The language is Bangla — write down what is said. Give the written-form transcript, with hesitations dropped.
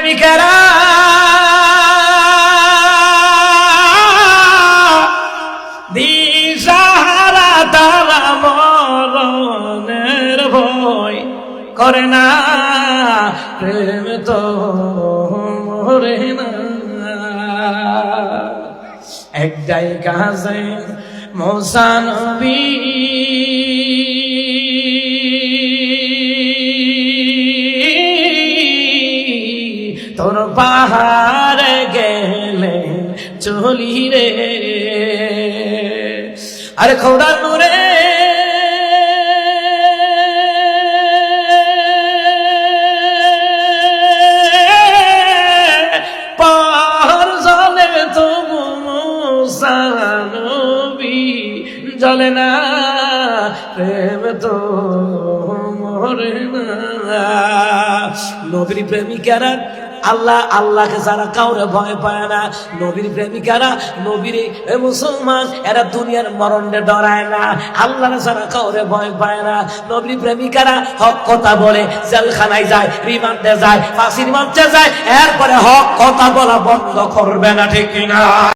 প্রেমিকেরা দিশাহারা, তারা মরণের ভয় করে না, প্রেম তো মরে না। একটাই কাজে মুসা নবী তোর পাহাড়ে গেলে চলি রে, আরে খোদার নূরে পাহাড় জ্বলে তবু মুসা নবী জ্বলে না, প্রেম তো মরে না। নবীর প্রেমিকারা আল্লাহকে যারা কাউরে ভয় পায় না, নবীর প্রেমিকারা, নবীর মুসলমান এরা দুনিয়ার মরণে ডরায় না, আল্লাহর যারা কাউরে ভয় পায় না, নবীর প্রেমিকারা হক কথা বলে, জেলখানায় যায়, রিমান্ডে যায়, ফাঁসির মঞ্চে যায়, এরপরে হক কথা বলা বন্ধ করবে না, ঠিক কিনা?